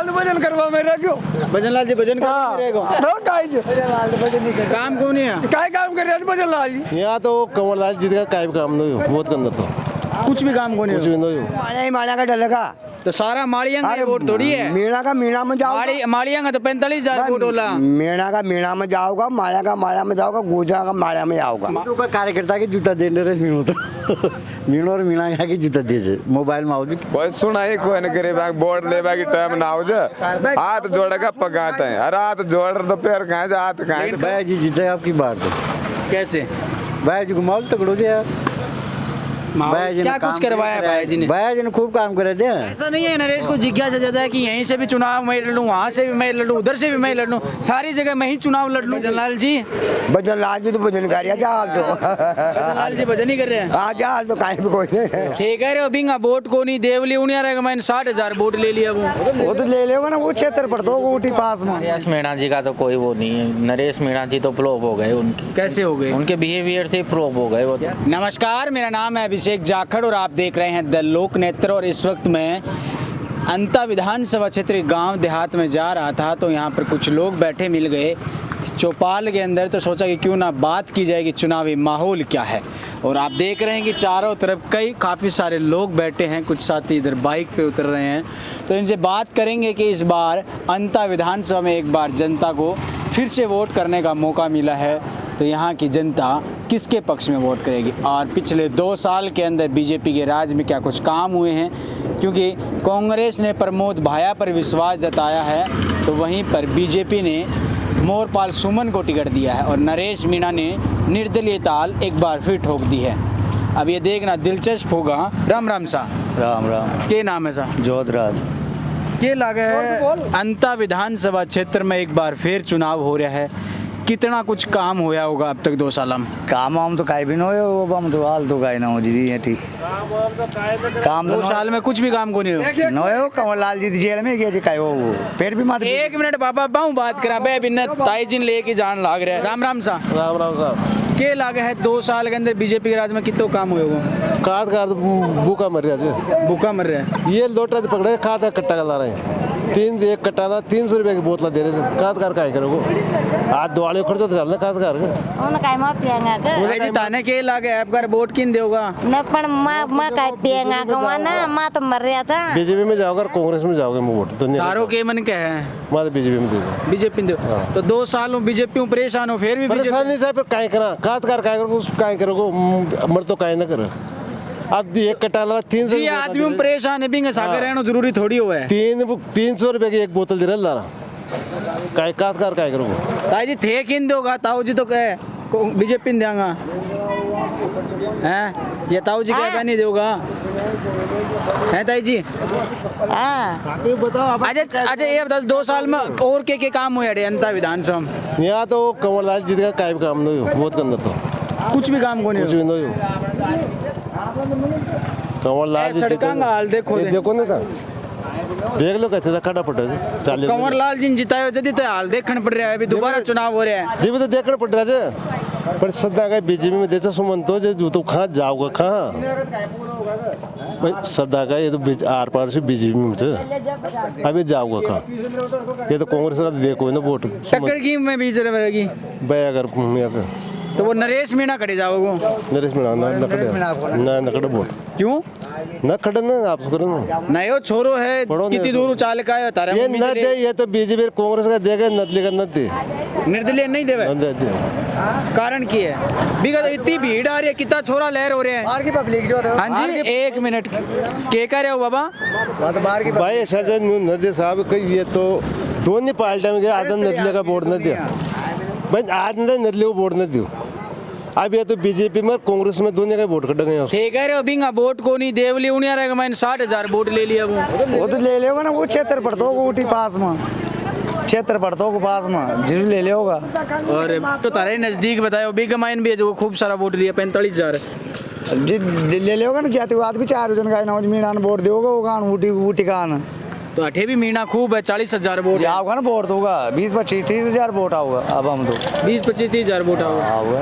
लाल भजन करवा में रह गयो। भजन लाल जी भजन काम क्यों नहीं है? काय काम कर रहे भजन लाल जी? यहाँ तो कमल लाल जी का काय काम नहीं हो, बहुत अंदर तो कुछ भी काम क्यों नहीं कुछ भी हो? नहीं हो। मालिया ही मालिया का डलेगा। तो सारा माड़िया का वोट थोड़ी है। मीणा का मीणा में जाओ। माड़िया का तो 45,000 वोट होला। मीणा का मीणा में जाओगा, मालिया का मालिया में जाओगा, गोजा का मालिया में जाओगा। तो का कार्यकर्ता के जूता देने रे मीणो तो मीणो और मीणा का के जूता दे जे मोबाइल में आउज कोई सुनाई कोई न करे बाग बोर्ड ले बाकी टाइम ना आउज हाथ जोड़ेगा पकाता है। अरे हाथ जोड़ तो पैर कहां जा हाथ कहां। भैया जी जीते आपकी बार तो कैसे भैया जी को माहौल तगड़ो दे यार। भैया जी ने क्या काम कुछ करवाया भैया जी ने? भैया जी ने खूब काम करे दे। ऐसा नहीं है नरेश को जिज्ञासा ज्यादा है कि यहीं से भी चुनाव मैं लड़ूं, वहाँ से भी मैं लड़ूं, उधर से भी मैं लड़ूं, सारी जगह मैं ही चुनाव लड़ लूं। भजनलाल जी भजन लाल जी तो भजन कर जा हाल तो। भजनलाल जी भजन ही कर रहे हैं। हाँ जा हाल तो काहे भी कोई नहीं। ठीक है रे बिंगा वोट को नहीं देवली उनिया रहेगा। मैंने 60,000 वोट ले लिया वो तो ले लेगा ना, वो क्षेत्र पर दो ऊटी पास में। नरेश मीणा जी का तो कोई वो नहीं है। नरेश मीणा जी तो फ्लॉप हो गए उनकी। कैसे हो गए? उनके बिहेवियर से फ्लॉप हो गए वो तो। नमस्कार, मेरा नाम है अभिषेक जाखड़ और आप देख रहे हैं द लोक नेत्र। और इस वक्त मैं अंता विधानसभा क्षेत्र गांव देहात में जा रहा था तो यहाँ पर कुछ लोग बैठे मिल गए चौपाल के अंदर। तो सोचा कि क्यों ना बात की जाए कि चुनावी माहौल क्या है। और आप देख रहे हैं कि चारों तरफ काफ़ी सारे लोग बैठे हैं, कुछ साथी इधर बाइक पे उतर रहे हैं। तो इनसे बात करेंगे कि इस बार अंता विधानसभा में एक बार जनता को फिर से वोट करने का मौका मिला है तो यहाँ की जनता किसके पक्ष में वोट करेगी और पिछले 2 साल के अंदर बीजेपी के राज में क्या कुछ काम हुए हैं। क्योंकि कांग्रेस ने प्रमोद भाया पर विश्वास जताया है तो वहीं पर बीजेपी ने मोरपाल सुमन को टिकट दिया है और नरेश मीणा ने निर्दलीय ताल एक बार फिर ठोक दी है। अब ये देखना दिलचस्प होगा। राम राम सा राम राम के नाम है सा जोधराज के लागे है अंता विधानसभा क्षेत्र में एक बार फिर चुनाव हो रहा है। कितना कुछ काम होया होगा अब तक 2 साल में? काम हम तो काई भी न हो हम तो हाल तो काई ना हो जी है ठीक काम 2 साल में कुछ भी काम को नहीं हो। न हो कमल लाल जी जेल में गए जी काई हो फिर भी मत 1 मिनट बाबा बाहू बात करा बे बिन्नत ताई जिन लेके जान लाग रहा है। राम राम सा राम राम साहब के लागे है 2 साल के अंदर बीजेपी के राज में कितना काम हुए वो? काद काद भूखा मर रहा जी। भूखा मर रहा है। ये लोटा पकड़े खाद का कट्टा ला रहे हैं। एक कट्टा ला 300 रुपये की बोतल दे रहे थे। काद कार काय करोगे आज दिवाली खर्च तो चलना काद कार उन काय मा पियांगा का भाई जी ताने के लागे ऐप कर वोट किन देगा न पण मा काय पियांगा का ना मा तो मर रहा था। बीजेपी में जाओगे कांग्रेस में जाओगे मैं वोट तो तारो के मन के है मैं बीजेपी में दे बीजेपी दे तो 2 साल में बीजेपी में परेशान हो फिर भी परेशान नहीं साहब काय करा काद कार काय करोगे काय करोगे मर तो काय ना करो। अब एक कट्टा ला 300 जी आदमी में परेशान है बिंग सागर रहना जरूरी थोड़ी हुआ है। 300 रुपये की एक बोतल दे रहा ला रहा काय काद कार काय करोगे ताई जी थे किन दोगा ताऊ जी तो कहे बीजेपी में देंगा हैं ये ताऊ जी क्या नहीं दोगा है ताई जी? हां अच्छा ये बता 2 साल में और के काम हुए अरे अंता विधानसभा में? यहाँ तो कमल लाल जी का काय काम नहीं हो, बहुत अंदर तो कुछ भी काम को नहीं कुछ भी नहीं हो। कमल लाल जी सड़कों का हाल देखो देखो ना था देख लो कहते था खड़ा पड़ रहा है कंवर लाल जी जितायो जदी तो हाल देखने पड़ रहा है। अभी दोबारा चुनाव हो रहा है जी भी तो देखना पड़ रहा है पर सदा का बीजेपी में देता सुमन तो तो कहाँ जाओगे कहाँ भाई सदा का ये तो आर पार से बीजेपी में अभी जाओगे कहाँ ये तो कांग्रेस का देखो ना वोट टक्कर की में बीच रहेगी भाई अगर तो वो नरेश मीणा खड़े जाओगे नरेश मीणा ना नकड़े वोट क्यों न खड़े ना आप करो नहीं हो छोरो है कितनी दूर चाल का है तारा ये न दे ये तो बीजेपी कांग्रेस का देगा नदली का न दे निर्दलीय नहीं देवे दे कारण की है बिगा तो इतनी भीड़ आ रही है कितना छोरा लहर हो रहे हैं बाहर की पब्लिक जो हाँ जी 1 मिनट के कर रहे हो बाबा बाहर की भाई ऐसा नदी साहब ये तो दोनों पार्टियों में गया आदम नदले का वोट न दिया भाई आज नदले को वोट न दियो। अब ये तो बीजेपी में कांग्रेस में दोनों का वोट कट गए ठीक है रे बिंगा वोट को नहीं देवली उनिया रहेगा। मैंने 60,000 वोट ले लिया वो तो ले लेगा ना वो क्षेत्र पर दो ऊटी पास में क्षेत्र पर दो पास में जरूर ले लेगा। और तो तारे नजदीक बताओ बिग माइन भी है जो खूब सारा वोट लिया 45,000 जी ले लेगा ना जातिवाद भी 4 जन का ना मीणा ने वोट देगा वो गान ऊटी ऊटी कान तो अठे भी मीणा खूब है 40,000 वोट आओगा ना वोट दूंगा 20-25-30 हज़ार वोट आओगा अब हम तो 20-25-30 हज़ार वोट आओगा आओगा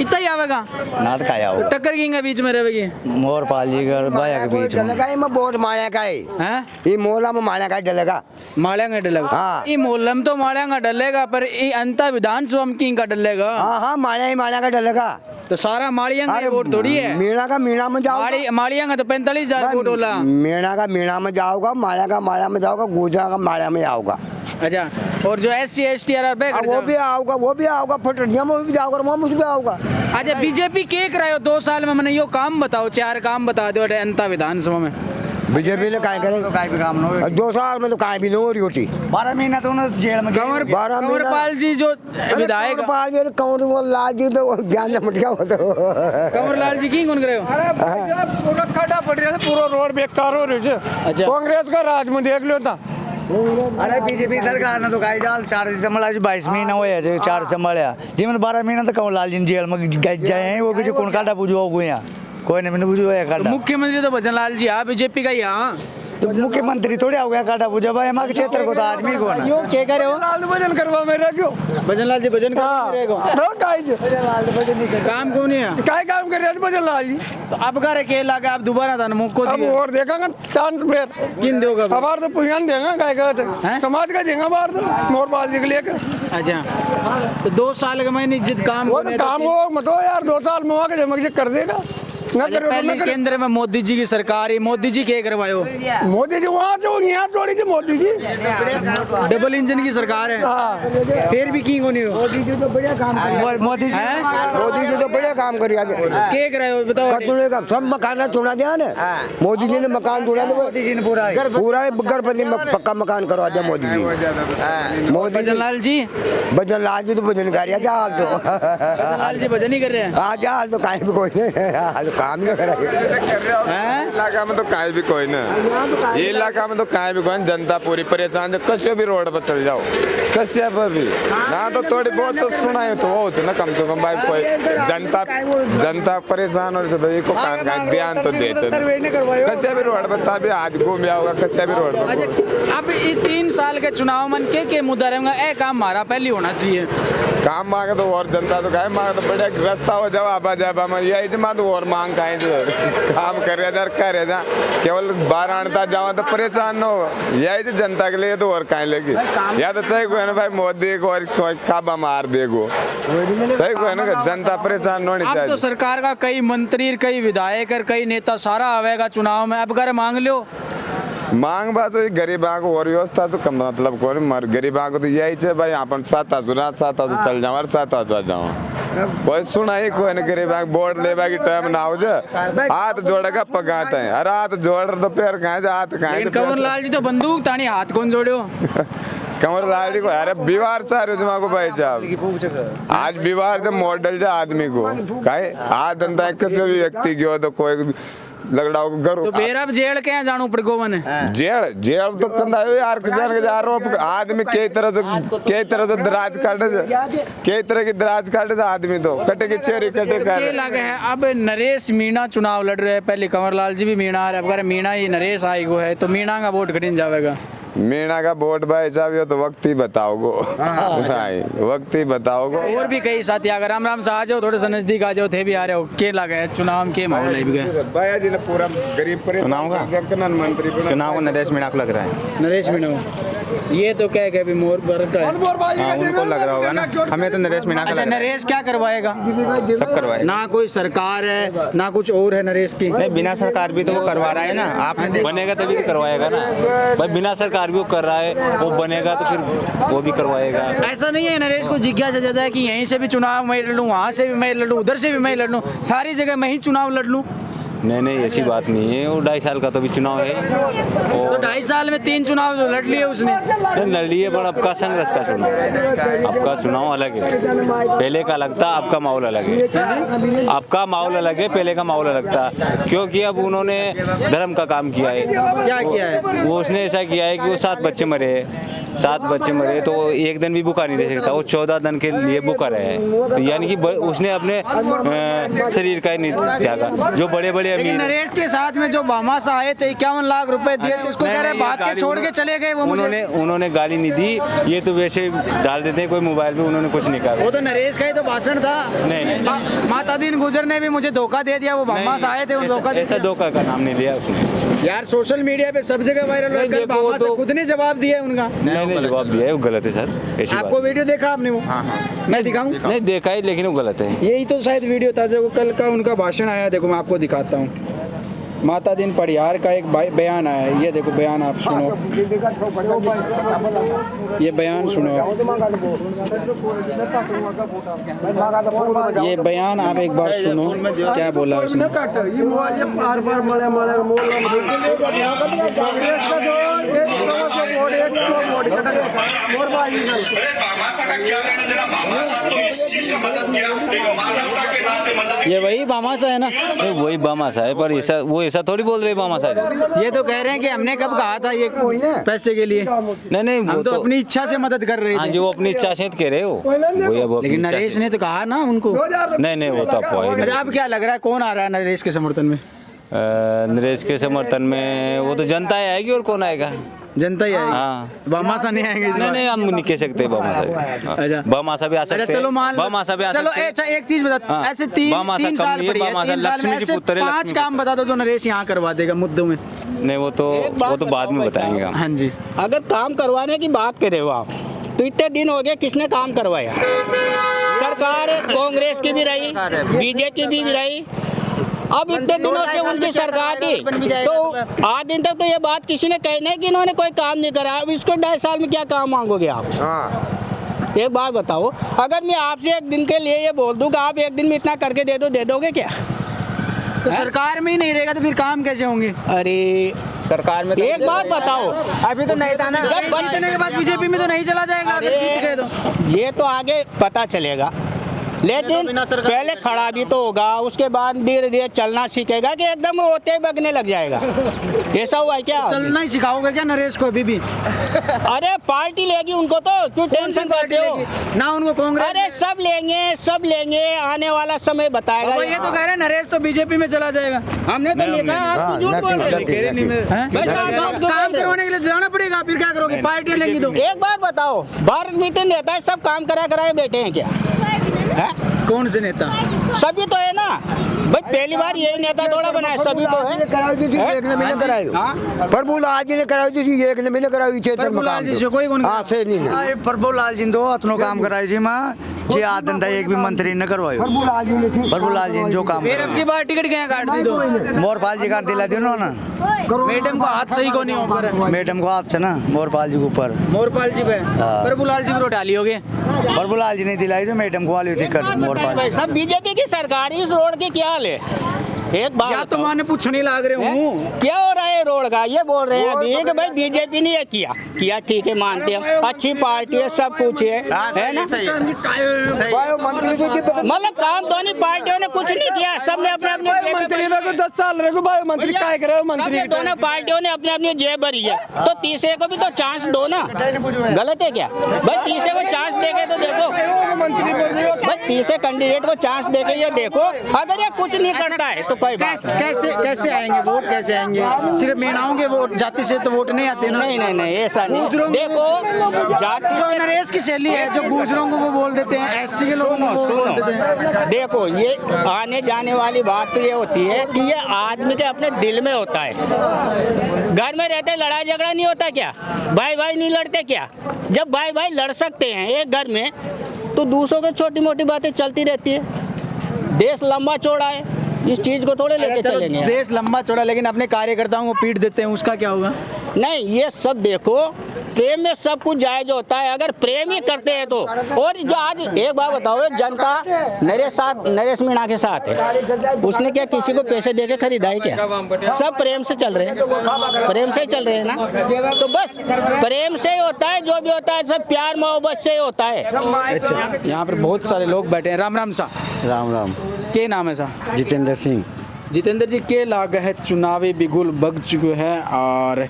इतना ही आवे आवेगा ना तो खाया होगा टक्कर किंग बीच में रहेगी मोर पाल जी का बाया के बीच में डलेगा ये बोट माया का है हैं ये मोला में माया का डलेगा मालियांगा डलेगा हाँ। ये मोहल्लम तो मालियांगा डलेगा पर ये अंता विधानसभा में किंग का डलेगा हाँ माया ही माया का डलेगा तो सारा मालियांगा अरे वोट थोड़ी है मीणा का मीणा में जाओ मालियांगा तो 45,000 वोट होला मीणा का मीणा में जाओगा माया का माया में जाओगा गोजा का माया में आओगा अच्छा और जो SC ST RR वो भी आओगा फटड़िया में भी जाओगा वहाँ भी आओगा अच्छा बीजेपी के करायो 2 साल में मैंने यो काम बताओ 4 काम बता दो अंता विधानसभा में बीजेपी ने काय करे तो काय भी काम न 2 साल में तो काय भी नहीं हो रही होती 12 महीना तो उन्हें जेल में कंवर 12 महीना- कंवरपाल जी जो विधायक कंवर लाल जी तो ज्ञान मट गया वो तो कंवरलाल जी की कौन करायो पूरा खड्डा पड़ रहा था पूरा रोड बेकार हो रही है अच्छा कांग्रेस का राज में देख लो था अरे बीजेपी सरकार ने तो गाई डाल 4 संभाला जो 22 महीना हुआ जो 4 संभाला जी मैंने 12 महीना तो कंवरलाल जी जेल में जाए हैं वो कि कौन काटा पूछो हो गया कोई नहीं मैंने पूछो है काटा मुख्यमंत्री तो भजन लाल जी हाँ बीजेपी का ही हाँ तो मुख्यमंत्री थोड़ी हो गया काटा पूछा भाई हमारे क्षेत्र को तो आदमी को ना यो क्या करे हो लाल भजन करवा मेरा क्यों भजन लाल जी भजन हाँ रहेगा काम क्यों नहीं है काय काम कर रहे थे भजन लाल जी तो अब करे के लगा आप दोबारा था मुक्को अब दिए और देखा चांद फिर किन दोगे अब? अब तो पुजान देगा काय कहते हैं? समाज का देगा बाहर तो मोर बाल जी के लेकर अच्छा तो 2 साल का मैंने जित काम वो करने तो तो काम हो मत हो यार 2 साल में आके जमक कर देगा न अच्छा, करो तो पहले न करे केंद्र में मोदी जी की सरकार है मोदी जी क्या करवायो मोदी जी वहाँ तो यहाँ थोड़ी थी मोदी जी डबल इंजन की सरकार है हाँ फिर भी की नहीं हो मोदी जी तो बढ़िया काम मोदी जी मोदी जी तो बढ़िया काम करी आगे क्या करायो बताओ कतुले का सब मकान तोड़ा दिया ना मोदी जी ने मकान तोड़ा मोदी जी ने पूरा पूरा गरपति में पक्का मकान करवा दिया मोदी जी मोदी भजन लाल जी भजन लाल जी तो भजन कर जा हाल तो भजन लाल जी भजन ही कर रहे हैं आज हाल तो कहीं भी कोई नहीं हाल काम नहीं करा हैं? इलाका में तो काहे भी कोई ना ये इलाका में तो काहे भी कोई ना, जनता पूरी परेशान है कसे भी रोड पर चल जाओ कसे पर भी ना तो थोड़ी बहुत तो सुनाए तो वो होती ना कम से कम भाई कोई जनता परेशान हो रही तो ये को कान का ध्यान तो देते कसे भी रोड पर तभी आज घूम जाओगा कसे भी रोड पर अच्छा अब ये 3 साल के चुनाव मन के मुद्दा रहेगा ए काम हमारा पहले होना चाहिए काम मांगे तो और जनता तो काहे मांगे तो बढ़िया रास्ता हो जाओ आबा जाबा में यही जमा तो और मांग काहे काम कर रहे जा केवल बाहर आनता जाओ तो परेशान न हो यही तो जनता के लिए तो और काहे लेगी या तो सही कोई ना भाई मोदी को और काबा मार देगो सही कोई ना जनता परेशान होनी अब तो चाहिए सरकार का कई मंत्री कई विधायक और कई नेता सारा आवेगा चुनाव में अब कर मांग लो मांग बात तो गरीबा को और व्यवस्था तो कम मतलब कौन मर गरीबा को तो यही है भाई अपन 7,000 चल जाओ और 7,000 जाओ कोई सुना ही कोई ना गरीबा बोर्ड लेबा की टाइम ना हो जा हाथ जोड़ेगा पकाते हैं अरे हाथ जोड़ तो पैर कहाँ जा हाथ कहाँ लेकिन कंवर लाल जी तो बंदूक तानी हाथ कौन जोड़ो कमर लाल जी को अरे बीवार सारे जुमा को भाई साहब आज बीवार से मॉडल जा आदमी को काहे आज धंधा किसी भी व्यक्ति की हो तो कोई लगड़ा को करो तो फिर अब जेल क्या जानू पड़ गोवन जेल जेल तो कंधा यार किसान के आरोप आदमी कई तरह से दराज काटे कई तरह की दराज काटे आदमी तो कटे की चेरी कटे ये कर लगे है अब नरेश मीणा चुनाव लड़ रहे हैं पहले कंवर लाल जी भी मीणा आ रहे अब अगर मीणा ये नरेश आई गो है तो मीणा का वोट कठिन जाएगा मीणा का वोट भाई साहब ये तो वक्त ही बताओगो वक्त ही बताओगो और भी कई साथी अगर राम राम से आ जाओ थोड़े से नजदीक आ जाओ थे भी आ रहे हो के लगे है चुनाव में के माहौल है भी गए भैया जी ने पूरा गरीब चुनाव का मंत्री चुनाव को नरेश मीणा को लग रहा है नरेश मीणा ये तो क्या है मोर बरत है हाँ, उनको लग रहा होगा ना हमें तो नरेश मीणा का अच्छा लग रहा नरेश क्या करवाएगा है सब करवाए ना कोई सरकार है ना कुछ और है नरेश की नहीं बिना सरकार भी तो वो करवा रहा है ना आपने बनेगा तभी तो करवाएगा ना भाई बिना सरकार भी वो कर रहा है वो बनेगा तो फिर वो भी करवाएगा ऐसा नहीं है नरेश को जिज्ञासा ज्यादा है कि यहीं से भी चुनाव मैं लड़ लूँ वहाँ से भी मैं लड़ लूँ उधर से भी मैं लड़ लूँ सारी जगह मैं ही चुनाव लड़ लूँ नहीं ऐसी बात नहीं है वो 2.5 साल का तो भी चुनाव है तो और 2.5 साल में 3 चुनाव लड़ लिए उसने नहीं लड़ लिए पर अब का संघर्ष का चुनाव है अब का चुनाव अलग है पहले का अलग था अब का माहौल अलग है अब का माहौल अलग है पहले का माहौल अलग था क्योंकि अब उन्होंने धर्म का काम किया है क्या किया है वो उसने ऐसा किया है कि वो 7 बच्चे मरे हैं 7 बच्चे मरे तो वो एक दिन भी भूखा नहीं रह सकता, वो 14 दिन के लिए भूखा रहे। तो यानी कि उसने अपने शरीर का ही नहीं त्यागा। जो बड़े बड़े लेकिन अमीर नरेश के साथ में जो बामास आए थे 51 लाख रुपए दिए थे, उसको कह रहे भाग के छोड़ के चले गए वो। उन्होंने गाली नहीं दी, ये तो वैसे डाल देते हैं कोई मोबाइल पे, उन्होंने कुछ नहीं कहा। वो तो नरेश का ही तो भाषण था। नहीं। माता दीन गुजर ने भी मुझे धोखा दे दिया, वो बामास आए थे, धोखा ऐसा धोखा का नाम नहीं लिया उसने। यार सोशल मीडिया पे सब जगह वायरल हो गया, बामास तो खुद ने जवाब दिया उनका। नहीं जवाब दिया है, वो गलत है सर। ऐसी आपको वीडियो देखा आपने वो? मैं दिखाऊं? नहीं देखा है, लेकिन वो गलत है। यही तो शायद वीडियो था जो कल का उनका भाषण आया। देखो मैं आपको दिखाता हूँ, माता दिन पड़ियार का एक बयान आया है। ये देखो बयान, आप सुनो, ये बयान सुनो। ये बयान आप एक बार सुनो, क्या बोला उसने। ये वही बामासा है ना? वही बामासा है, पर ऐसा वो ऐसा थोड़ी बोल रहे बामासा। ये तो कह रहे हैं कि हमने कब कहा था ये पैसे के लिए। नहीं हम तो अपनी इच्छा से मदद कर रहे थे। हाँ जी, वो अपनी इच्छा से कह रहे हो। लेकिन नरेश ने तो कहा ना उनको। नहीं वो तो अच्छा, अब क्या लग रहा है कौन आ रहा है नरेश के समर्थन में? नरेश के समर्थन में वो तो जनता आएगी, और कौन आएगा? जनता ही आएगी। हाँ, बामासा नहीं आएंगे? नहीं हम नहीं कह सकते बामासा। अच्छा, बामासा भी आ सकते हैं। चलो मान लो, बामासा भी आ चलो सकते हैं। अच्छा एक चीज बता, ऐसे तीन साल पड़ी है, 3 साल में ऐसे 5 काम बता दो जो नरेश यहाँ करवा देगा मुद्दों में। नहीं वो तो बाद में बताएंगे हम। हाँ जी। अगर काम करवाने की बात कर रहे हो आप, तो इतने दिन हो गए किसने काम करवाया? सरकार कांग्रेस की भी रही, बीजेपी की भी रही, अब इतने दिनों से उनकी सरकार थी, तो आज दिन तक तो ये बात किसी ने कही नहीं कि इन्होंने कोई काम नहीं करा। अब इसको 2.5 साल में क्या काम मांगोगे आप? एक बात बताओ, अगर मैं आपसे एक दिन के लिए ये बोल दूं कि आप एक दिन में इतना करके दे दोगे क्या? तो सरकार में ही नहीं रहेगा तो फिर काम कैसे होंगे? अरे सरकार में एक बात बताओ, अभी तो नहीं था ना, जब बनने के बाद बीजेपी में तो नहीं चला जाएगा अगर जीत गए तो। ये तो आगे पता चलेगा, लेकिन पहले खड़ा भी तो होगा, उसके बाद धीरे धीरे चलना सीखेगा कि एकदम होते ही बगने लग जाएगा। ऐसा हुआ है क्या? चलना ही सिखाओगे क्या नरेश को अभी भी? अरे पार्टी लेगी उनको, तो क्यों टेंशन करते हो ना? उनको कांग्रेस। अरे सब लेंगे, आने वाला समय बताएगा। ये तो कह रहे हैं नरेश तो बीजेपी में चला जाएगा। हमने तो लिखा, आप झूठ बोल रहे हो। काम करवाने के लिए जाना पड़ेगा, फिर क्या करोगे? पार्टियां लेंगी तो। एक बात बताओ, भारत में इतने नेता है, सब काम कराए बैठे हैं क्या? है? कौन से नेता? सभी तो है ना भाई, पहली बार यही नेता थोड़ा बना है, सभी तो है। प्रभुलाल जी ने कराई थी, एक ने भी नहीं कराई थी। प्रभुलाल जी से कोई कौन? हाँ से नहीं हाँ, प्रभुलाल जी तो अपनो काम कराई जी माँ जी, आदन था एक भी मंत्री ने करवायो। प्रभुलाल जी ने जो काम फिर अब की बार टिकट क्या काट दी? तो मोरपाल जी काट दिला दियो ना। मैडम को हाथ सही को नहीं ऊपर है। मैडम को हाथ से ना मोरपाल जी के ऊपर, मोरपाल जी पे प्रभुलाल जी पे डाली होगी। प्रभुलाल जी ने दिलाई जो मैडम को वाली टिकट मोरपाल जी। सब बीजेपी की सरकार, इस रोड के क्या हाल है? एक बात या तो माने पूछने लग रहे हूँ क्या हो रहा है रोड का? ये बोल रहे हैं अभी कि भाई बीजेपी ने ये किया, ठीक है मानते हैं, अच्छी पार्टी है, सब कुछ है ना? मतलब काम दोनों पार्टियों ने कुछ नहीं किया, सबने अपने अपने मंत्री रखो 10 साल रखो भाई, मंत्री काय करे? मंत्री दोनों पार्टियों ने अपने अपनी जेब भरी है, तो तीसरे को भी तो चांस दो ना। गलत है क्या भाई? तीसरे को चांस देके तो देखो, भाई तीसरे कैंडिडेट को चांस देके ये देखो, अगर ये कुछ नहीं करता है तो कोई बात कैसे आएंगे वोट? कैसे आएंगे? सिर्फ मीणाओं के वोट, जाति से तो वोट नहीं आते ना। नहीं ऐसा नहीं। देखो जाति जो नरेश की शैली है, जो गुजरों को वो बोल देते हैं, एससी के लोगों को बोल देते हैं। देखो ये आने जाने वाली बात तो ये होती है कि ये आदमी के अपने दिल में होता है। घर में रहते लड़ाई झगड़ा नहीं होता क्या? भाई नहीं लड़ते क्या? जब भाई लड़ सकते हैं एक घर में, तो दूसरों की छोटी मोटी बातें चलती रहती है। देश लंबा चौड़ा है, इस चीज को थोड़े लेके चलेंगे। देश लंबा चौड़ा, लेकिन अपने कार्यकर्ताओं को पीट देते हैं, उसका क्या होगा? नहीं, ये सब देखो, प्रेम में सब कुछ जायज होता है, अगर प्रेम ही करते हैं तो। और जो आज एक बात बताओ, जनता नरेश मीणा के साथ है, उसने क्या किसी को पैसे देके खरीदा है क्या? सब प्रेम से चल रहे हैं, प्रेम से ही चल रहे हैं ना। तो बस प्रेम से ही होता है, जो भी होता है सब प्यार मोहब्बत से ही होता है। अच्छा, यहाँ पर बहुत सारे लोग बैठे हैं। राम राम सा। राम के नाम है सा? जितेंद्र सिंह। जितेंद्र जी, के लाग है चुनावी बिगुल बग चुके हैं और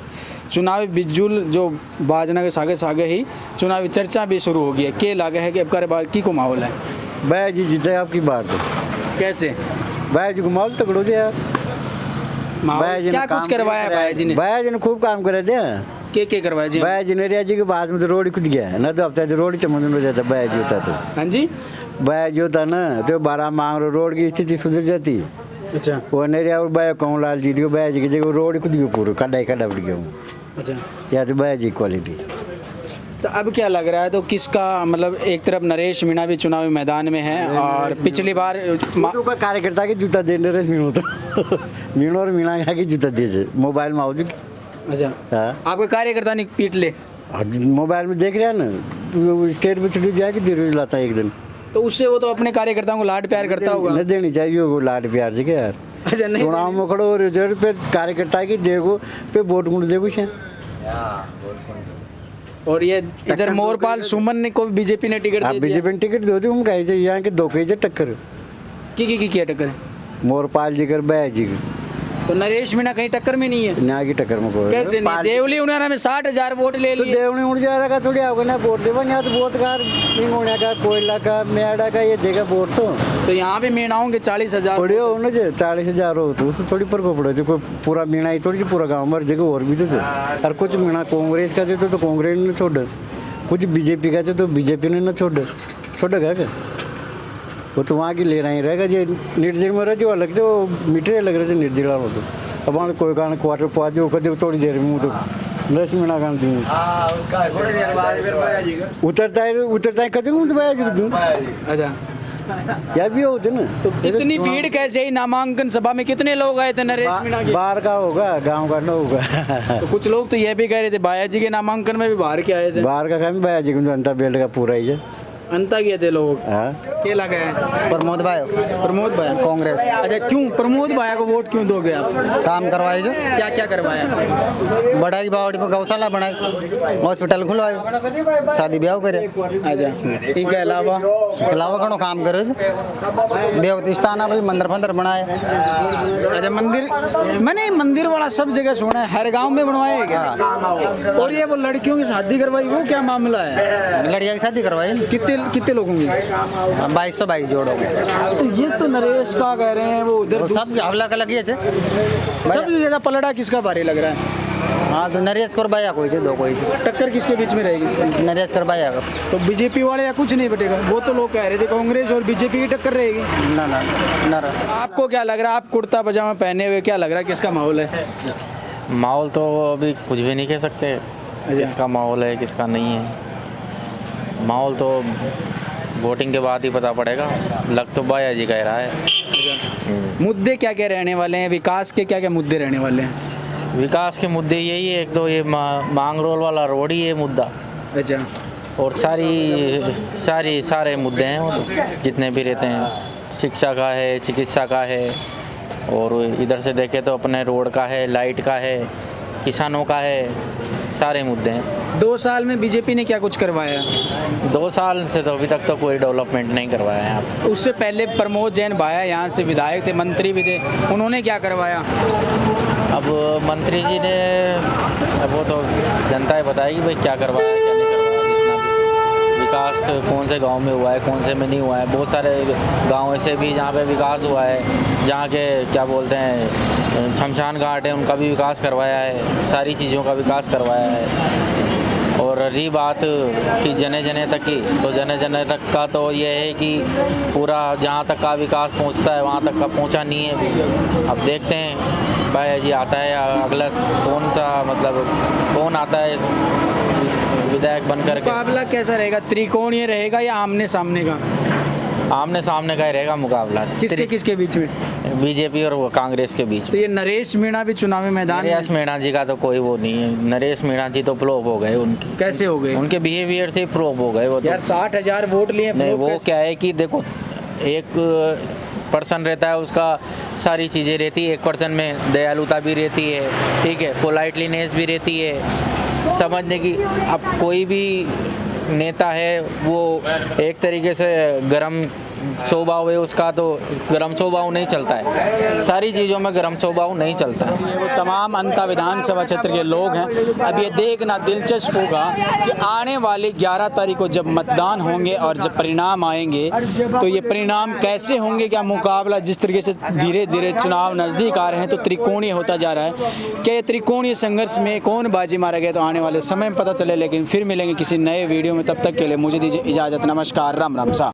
चुनावी बिजुल जो बाजना के सागे सागे ही चुनावी चर्चा भी शुरू हो गई है। के लागे है कि अब बार की को माहौल है? भाई जी जीते आपकी बार तो कैसे भाई जी को माहौल तकड़ो दिया माहौल क्या कुछ करवाया भाई जी ने? भाई जी ने खूब काम करे दिया के करवाया जी? भाई जी ने रिया जी के बाद में तो रोड खुद गया ना, तो अब तक रोड चमन में जाता भाई जी होता तो। हाँ जी भाई जी होता ना तो 12 मांग रोड की स्थिति सुधर जाती। अच्छा वो नहीं और भाई कौन लाल जी भाई जी की जगह रोड खुद गई पूरा खड्डा ही खड्डा पड़ गया हूँ। अच्छा या तो भाई जी क्वालिटी। तो अब क्या लग रहा है तो किसका मतलब एक तरफ नरेश मीणा भी चुनावी मैदान में है और पिछली बार का कार्यकर्ता के जूता दे नरेश मीणो तो मीणो और मीणा खा के जूता दिए मोबाइल में आओ। अच्छा हाँ आपके कार्यकर्ता ने पीट ले मोबाइल में देख रहे हैं ना स्टेट में छुट्टी जाएगी देर लाता है एक दिन, तो उससे वो तो अपने कार्यकर्ताओं को लाड प्यार करता होगा। नहीं देनी चाहिए वो लाड प्यार से यार। अच्छा नहीं चुनाव में खड़ो हो रहे पे कार्यकर्ता की देखो पे वोट गुण देखो से। और ये इधर मोरपाल सुमन ने को बीजेपी ने टिकट दे दिया। बीजेपी ने टिकट दो दी हम कहे थे यहाँ के दो कहे टक्कर की क्या टक्कर है? मोरपाल जी कर बैज जी तो नरेश मीणा कहीं टक्कर में नहीं है? ना की टक्कर में कोई कैसे नहीं? देवली उन्होंने में 60,000 वोट ले तो लिए। देवली उड़ जा रहा थोड़ी आओगे ना वोट देवा यहाँ तो बहुत कार होने का कोयला का मेड़ा का ये देगा वोट तो यहाँ भी मीणाओं के 40,000 पड़े हो ना जो 40,000 हो तो उससे थोड़ी पर को पड़े थे कोई पूरा मीणा ही थोड़ी पूरा गाँव मर जगह और भी तो थे और कुछ मीणा कांग्रेस का थे तो कांग्रेस ने छोड़ कुछ बीजेपी का थे तो बीजेपी ने ना छोड़ेगा क्या वो तो वहाँ की ले रहा ही रहेगा जो निर्दिल में रहे जो अलग थे वो मीठे अलग रहे थे निर्दिल हो तो अब वहाँ कोई कारण क्वार्टर पहुँच जो कदे थोड़ी देर में तो नरेश मीणा का दूँ उतरता है कदे तो भाई जी दूँ। अच्छा या भी होते ना तो इतनी भीड़ कैसे ही नामांकन सभा में कितने लोग आए थे नरेश मीणा के? बाहर का होगा गांव का ना होगा। तो कुछ लोग तो ये भी कह रहे थे बाया जी के नामांकन में भी बाहर के आए थे। बाहर का काम बाया जी जनता बेल्ट का पूरा ही है अंता किए थे लोग। हाँ क्या लगा है? प्रमोद भाई प्रमोद भाई कांग्रेस। अच्छा क्यों प्रमोद भाई को वोट क्यों दोगे आप? काम करवाई जो क्या क्या करवाया? बढ़ाई बावड़ी में गौशाला बनाई हॉस्पिटल खुलवाई शादी ब्याह करे। अच्छा इनके अलावा घणो काम करे देवती स्थान भाई मंदिर फंदर बनाए। अच्छा मंदिर मैंने मंदिर वाला सब जगह सुना है हर गांव में बनवाया क्या? और ये वो लड़कियों की शादी करवाई वो क्या मामला है? लड़किया की शादी करवाई कितने लोग होंगे? 2222 जोड़ो। तो ये तो नरेश का कह रहे हैं वो उधर सब अलग अलग ही है सबसे ज्यादा पलड़ा किसका भारी लग रहा है? हाँ तो नरेश करवाया कोई दो कोई टक्कर किसके बीच में रहेगी? नरेश करवाया तो बीजेपी वाले या कुछ नहीं बटेगा वो तो लोग कह रहे थे कांग्रेस और बीजेपी की टक्कर रहेगी। ना आपको क्या लग रहा है? आप कुर्ता पजामा पहने हुए क्या लग रहा है किसका माहौल है? माहौल तो अभी कुछ भी नहीं कह सकते किसका माहौल है किसका नहीं है। माहौल तो वोटिंग के बाद ही पता पड़ेगा। लग तो बाया जी कह रहा है। मुद्दे क्या क्या रहने वाले हैं? विकास के क्या क्या मुद्दे रहने वाले हैं? विकास के मुद्दे यही है एक तो ये मांगरोल वाला रोड ही है मुद्दा। अच्छा और सारे मुद्दे हैं वो तो जितने भी रहते हैं शिक्षा का है चिकित्सा का है और इधर से देखें तो अपने रोड का है लाइट का है किसानों का है सारे मुद्दे हैं। 2 साल में बीजेपी ने क्या कुछ करवाया? 2 साल से तो अभी तक तो कोई डेवलपमेंट नहीं करवाया है यहाँ। उससे पहले प्रमोद जैन भाया यहाँ से विधायक थे मंत्री भी थे उन्होंने क्या करवाया? अब मंत्री जी ने वो तो जनता ही बताएगी भाई क्या करवाया क्या नहीं करवाया। जितना भी विकास कौन से गांव में हुआ है कौन से में नहीं हुआ है। बहुत सारे गांव ऐसे भी जहाँ पे विकास हुआ है जहाँ के क्या बोलते हैं शमशान घाट है उनका भी विकास करवाया है सारी चीज़ों का विकास करवाया है। और रही बात कि जने जने तक की तो जने जने तक का तो ये है कि पूरा जहाँ तक का विकास पहुँचता है वहाँ तक का पहुँचा नहीं है। अब देखते हैं भाई जी आता है अगला कौन सा मतलब कौन आता है विधायक बनकर के। मुकाबला कैसा रहेगा? त्रिकोणीय रहेगा या आमने सामने का? आमने सामने का ही रहेगा मुकाबला। किसके बीच में? बीजेपी और कांग्रेस के बीच। तो ये नरेश मीणा भी चुनावी मैदान में? नरेश मीणा जी का तो कोई वो नहीं है। नरेश मीणा जी तो फ्लॉप हो गए उनकी। कैसे हो गए? उनके बिहेवियर से फ्लॉप हो गए वो। यार 60,000 वोट लिए नहीं वो क्या है कि देखो एक पर्सन रहता है उसका सारी चीज़ें रहती है। एक पर्सन में दयालुता भी रहती है ठीक है पोलाइटलीनेस भी रहती है समझने की। अब कोई भी नेता है वो एक तरीके से गरम स्वभाव है उसका, तो गर्म स्वभाव नहीं चलता है। सारी चीज़ों में गर्म स्वभाव नहीं चलता है। ये वो तमाम अंता विधानसभा क्षेत्र के लोग हैं। अब ये देखना दिलचस्प होगा कि आने वाली 11 तारीख को जब मतदान होंगे और जब परिणाम आएंगे तो ये परिणाम कैसे होंगे। क्या मुकाबला जिस तरीके से धीरे धीरे चुनाव नज़दीक आ रहे हैं तो त्रिकोणीय होता जा रहा है, क्या ये त्रिकोणीय संघर्ष में कौन बाजी मारा गया तो आने वाले समय में पता चले। लेकिन फिर मिलेंगे किसी नए वीडियो में, तब तक के लिए मुझे दीजिए इजाज़त। नमस्कार, राम राम सा।